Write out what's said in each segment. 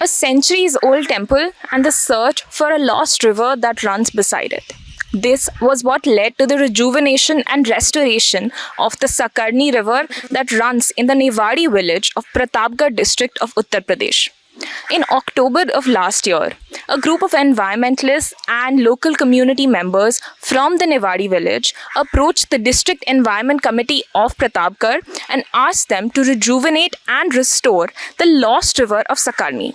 centuries-old temple and the search for a lost river that runs beside it. This was what led to the rejuvenation and restoration of the Sakarni River that runs in the Newari village of Pratapgarh district of Uttar Pradesh. In October of last year, a group of environmentalists and local community members from the Newari village approached the District Environment Committee of Pratapgarh and asked them to rejuvenate and restore the lost river of Sakarni.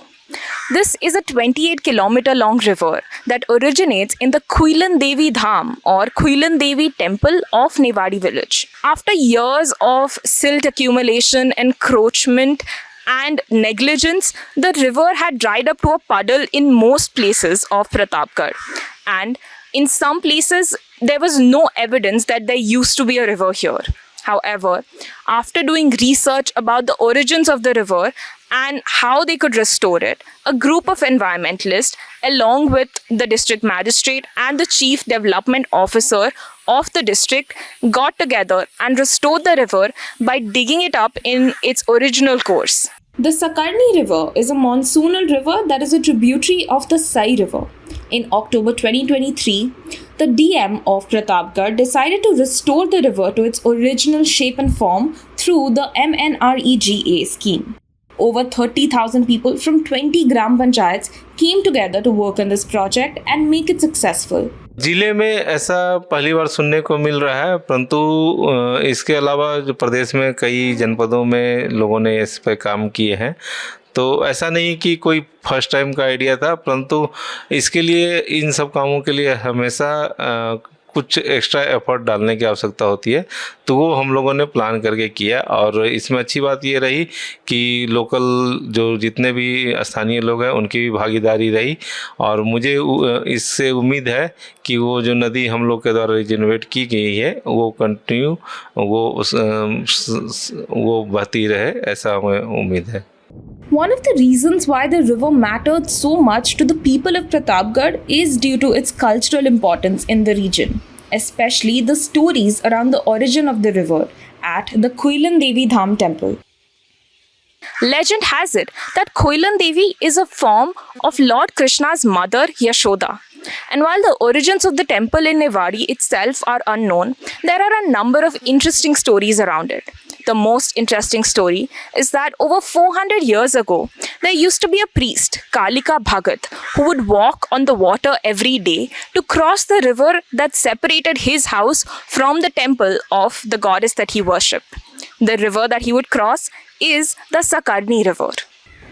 This is a 28-kilometer long river that originates in the Khuilan Devi Dham or Khuilan Devi Temple of Newari village. After years of silt accumulation, encroachment, and negligence, the river had dried up to a puddle in most places of Pratapgarh. And in some places, there was no evidence that there used to be a river here. However, after doing research about the origins of the river and how they could restore it, a group of environmentalists, along with the district magistrate and the chief development officer of the district, got together and restored the river by digging it up in its original course. The Sakarni River is a monsoonal river that is a tributary of the Sai River. In October 2023, the DM of Pratapgarh decided to restore the river to its original shape and form through the MNREGA scheme. Over 30,000 people from 20 Gram Panchayats came together to work on this project and make it successful. जिले में ऐसा पहली बार सुनने को मिल रहा है, परंतु इसके अलावा जो प्रदेश में कई जनपदों में लोगों ने इस पर काम किए हैं, तो ऐसा नहीं कि कोई फर्स्ट टाइम का आइडिया था, परंतु इसके लिए इन सब कामों के लिए हमेशा कुछ एक्स्ट्रा एफर्ट डालने की आवश्यकता होती है, तो वो हम लोगों ने प्लान करके किया। और इसमें अच्छी बात ये रही कि लोकल जो जितने भी स्थानीय लोग हैं उनकी भी भागीदारी रही, और मुझे इससे उम्मीद है कि वो जो नदी हम लोग के द्वारा रिजनरेट की गई है वो कंटिन्यू वो बहती रहे, ऐसा हमें उम्मीद है। One of the reasons why the river mattered so much to the people of Pratapgarh is due to its cultural importance in the region, especially the stories around the origin of the river at the Khuilan Devi Dham temple. Legend has it that Khuilan Devi is a form of Lord Krishna's mother Yashoda. And while the origins of the temple in Newari itself are unknown, there are a number of interesting stories around it. The most interesting story is that over 400 years ago, there used to be a priest, Kalika Bhagat, who would walk on the water every day to cross the river that separated his house from the temple of the goddess that he worshipped. The river that he would cross is the Sakarni River.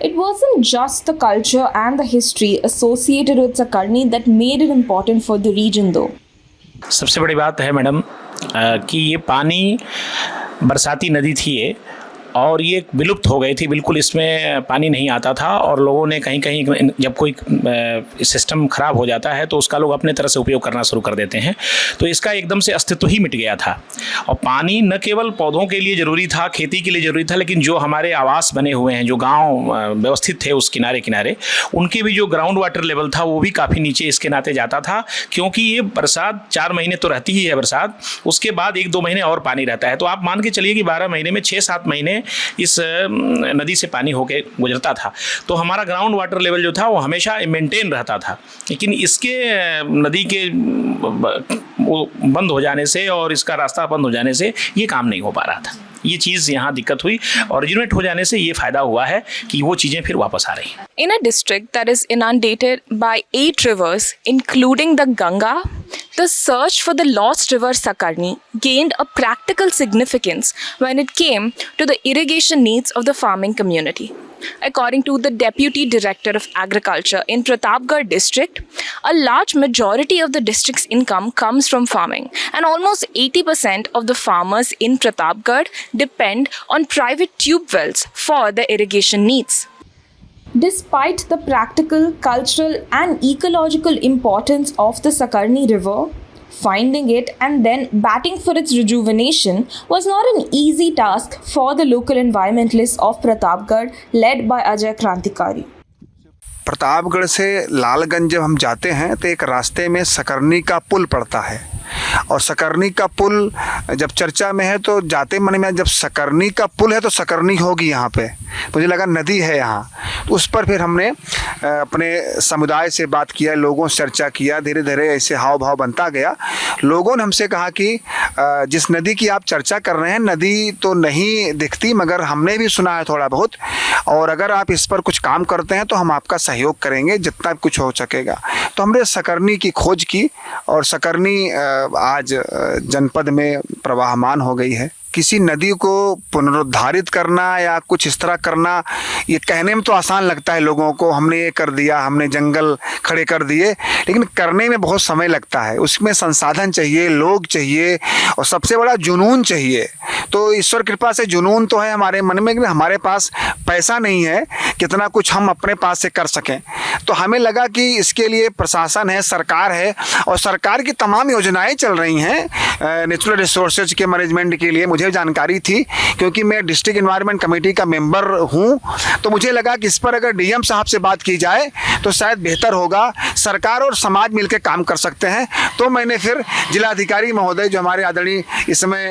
It wasn't just the culture and the history associated with Sakarni that made it important for the region though. सबसे बड़ी बात है madam कि ये पानी बरसाती नदी थी ये, और ये विलुप्त हो गई थी, बिल्कुल इसमें पानी नहीं आता था, और लोगों ने कहीं कहीं जब कोई सिस्टम ख़राब हो जाता है तो उसका लोग अपने तरह से उपयोग करना शुरू कर देते हैं, तो इसका एकदम से अस्तित्व ही मिट गया था। और पानी न केवल पौधों के लिए ज़रूरी था, खेती के लिए ज़रूरी था, लेकिन जो हमारे आवास बने हुए हैं, जो गाँव व्यवस्थित थे उस किनारे किनारे, उनके भी जो ग्राउंड वाटर लेवल था वो भी काफ़ी नीचे इसके नाते जाता था, क्योंकि ये बरसात 4 महीने तो रहती ही है बरसात, उसके बाद 1-2 महीने और पानी रहता है, तो आप मान के चलिए कि 12 महीने में 6-7 महीने इस नदी से पानी होके गुजरता था। तो हमारा ग्राउंड वाटर लेवल जो था वो हमेशा मेंटेन रहता था, लेकिन इसके नदी के वो बंद हो जाने से और इसका रास्ता बंद हो जाने से ये काम नहीं हो पा रहा था। ये चीज़ यहाँ दिक्कत हुई, और रिजनरेट हो जाने से ये फ़ायदा हुआ है कि वो चीज़ें फिर वापस आ रही हैं। In a district that is inundated by 8 rivers, including the Ganga, the search for the lost river Sakarni gained a practical significance when it came to the irrigation needs of the farming community. According to the Deputy Director of Agriculture in Pratapgarh district, a large majority of the district's income comes from farming, and almost 80% of the farmers in Pratapgarh depend on private tube wells for their irrigation needs. Despite the practical, cultural and ecological importance of the Sakarni River, finding it and then batting for its rejuvenation was not an easy task for the local environmentalists of Pratapgarh led by Ajay Krantikari. Pratapgarh से लालगंज जब हम जाते हैं तो एक रास्ते में सकरनी का पुल पड़ता है। और सकरनी का पुल जब चर्चा में है तो जाते मन में जब सकरनी का पुल है तो सकरनी होगी यहाँ पे, मुझे लगा नदी है यहाँ। उस पर फिर हमने अपने समुदाय से बात किया, लोगों से चर्चा किया, धीरे धीरे ऐसे हाव भाव बनता गया। लोगों ने हमसे कहा कि जिस नदी की आप चर्चा कर रहे हैं, नदी तो नहीं दिखती मगर हमने भी सुना है थोड़ा बहुत, और अगर आप इस पर कुछ काम करते हैं तो हम आपका सहयोग करेंगे जितना कुछ हो सकेगा। तो हमने सकरनी की खोज की और सकरनी आज जनपद में प्रवाहमान हो गई है। किसी नदी को पुनरुद्धारित करना या कुछ इस तरह करना, ये कहने में तो आसान लगता है लोगों को, हमने ये कर दिया, हमने जंगल खड़े कर दिए, लेकिन करने में बहुत समय लगता है। उसमें संसाधन चाहिए, लोग चाहिए और सबसे बड़ा जुनून चाहिए। तो ईश्वर कृपा से जुनून तो है हमारे मन में, लेकिन हमारे पास पैसा नहीं है कितना कुछ हम अपने पास से कर सकें। तो हमें लगा कि इसके लिए प्रशासन है, सरकार है, और सरकार की तमाम योजनाएं चल रही हैं नेचुरल रिसोर्सेज के मैनेजमेंट के लिए। मुझे जानकारी थी क्योंकि मैं डिस्ट्रिक्ट एनवायरनमेंट कमेटी का मेंबर हूं, तो मुझे लगा कि इस पर अगर डीएम साहब से बात की जाए तो शायद बेहतर होगा, सरकार और समाज मिलकर काम कर सकते हैं। तो मैंने फिर जिलाधिकारी महोदय जो हमारे आदरणीय इस समय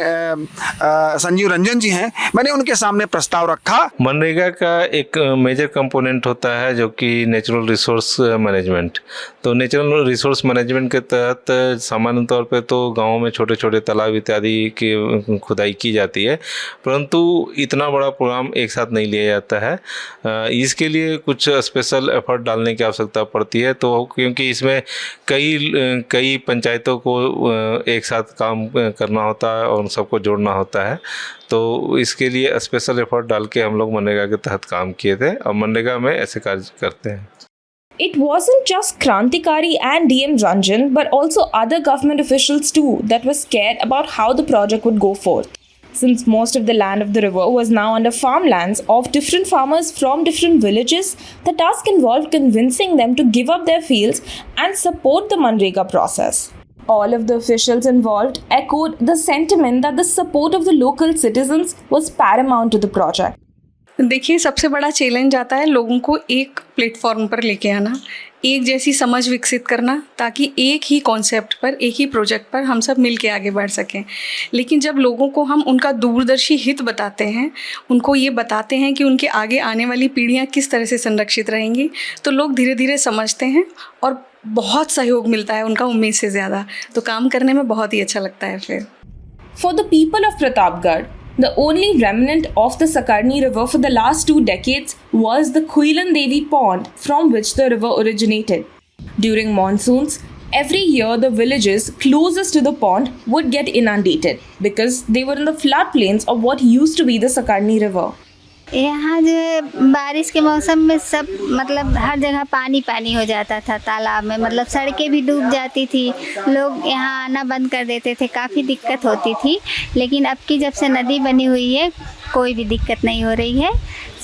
संजीव रंजन जी हैं, मैंने उनके सामने प्रस्ताव रखा। मनरेगा का एक मेजर कंपोनेंट होता है जो कि नेचुरल रिसोर्स मैनेजमेंट। तो नेचुरल रिसोर्स मैनेजमेंट के तहत सामान्य तौर पे तो गाँव में छोटे छोटे तालाब इत्यादि की खुदाई की जाती है, परंतु इतना बड़ा प्रोग्राम एक साथ नहीं लिया जाता है। इसके लिए कुछ स्पेशल एफर्ट डालने की आवश्यकता पड़ती है, तो क्योंकि इसमें कई पंचायतों को एक साथ काम करना होता है और सबको जोड़ना होता है, तो इसके लिए स्पेशल एफर्ट डाल के हम लोग मनरेगा के तहत काम किए थे और मनरेगा में ऐसे कार्य करते हैं। It wasn't just Krantikari and DM Ranjan, but also other government officials too that were scared about how the project would go forth. Since most of the land of the river was now under farmlands of different farmers from different villages, the task involved convincing them to give up their fields and support the Manrega process. All of the officials involved echoed the sentiment that the support of the local citizens was paramount to the project. देखिए, सबसे बड़ा challenge आता है लोगों को एक platform पर लेके आना, एक जैसी समझ विकसित करना, ताकि एक ही कॉन्सेप्ट पर, एक ही प्रोजेक्ट पर हम सब मिल के आगे बढ़ सकें। लेकिन जब लोगों को हम उनका दूरदर्शी हित बताते हैं, उनको ये बताते हैं कि उनके आगे आने वाली पीढ़ियाँ किस तरह से संरक्षित रहेंगी, तो लोग धीरे धीरे समझते हैं और बहुत सहयोग मिलता है उनका उम्मीद से ज़्यादा। तो काम करने में बहुत ही अच्छा लगता है फिर। For the people of Pratapgarh, the only remnant of the Sakarni River for the last 2 decades was the Khuilan Devi Pond from which the river originated. During monsoons, every year the villages closest to the pond would get inundated because they were in the floodplains of what used to be the Sakarni River. यहाँ जो बारिश के मौसम में सब मतलब हर जगह पानी पानी हो जाता था तालाब में, मतलब सड़कें भी डूब जाती थी, लोग यहाँ आना बंद कर देते थे, काफ़ी दिक्कत होती थी। लेकिन अब की जब से नदी बनी हुई है कोई भी दिक्कत नहीं हो रही है,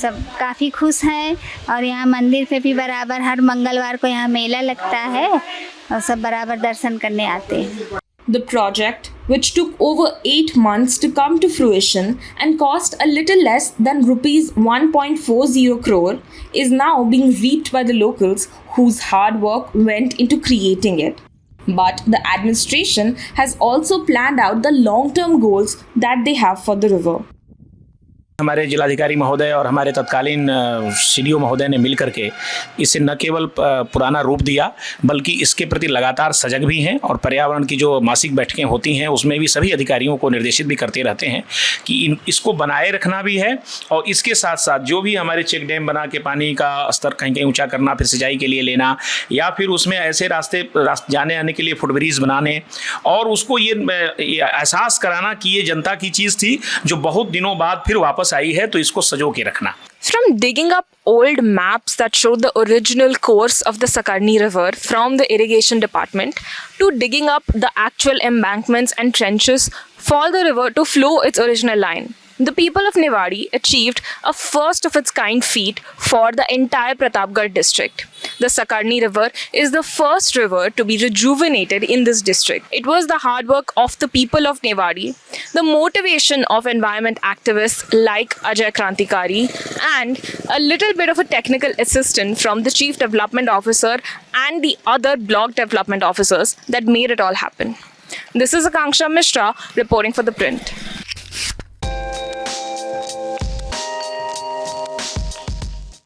सब काफ़ी खुश हैं। और यहाँ मंदिर पे भी बराबर हर मंगलवार को यहाँ मेला लगता है और सब बराबर दर्शन करने आते हैं। The project, which took over 8 months to come to fruition and cost a little less than rupees 1.40 crore, is now being reaped by the locals whose hard work went into creating it. But the administration has also planned out the long-term goals that they have for the river. हमारे जिलाधिकारी महोदय और हमारे तत्कालीन CDO महोदय ने मिलकर के इसे न केवल पुराना रूप दिया बल्कि इसके प्रति लगातार सजग भी हैं और पर्यावरण की जो मासिक बैठकें होती हैं उसमें भी सभी अधिकारियों को निर्देशित भी करते रहते हैं कि इसको बनाए रखना भी है और इसके साथ साथ जो भी हमारे चेक डैम बना के पानी का स्तर कहीं कहीं ऊँचा करना, फिर सिंचाई के लिए लेना या फिर उसमें ऐसे रास्ते जाने आने के लिए फुटब्रिज बनाने और उसको ये एहसास कराना कि ये जनता की चीज़ थी जो बहुत दिनों बाद फिर वापस आई है, तो इसको सजो के रखना। From digging up old maps that show the original course of the Sakarni River from the irrigation department to digging up the actual embankments and trenches for the river to flow its original line, the people of Niwari achieved a first of its kind feat for the entire Pratapgarh district. The Sakarni River is the first river to be rejuvenated in this district. It was the hard work of the people of Niwari, the motivation of environment activists like Ajay Krantikari, and a little bit of a technical assistance from the Chief Development Officer and the other block development officers that made it all happen. This is Akanksha Mishra reporting for The Print.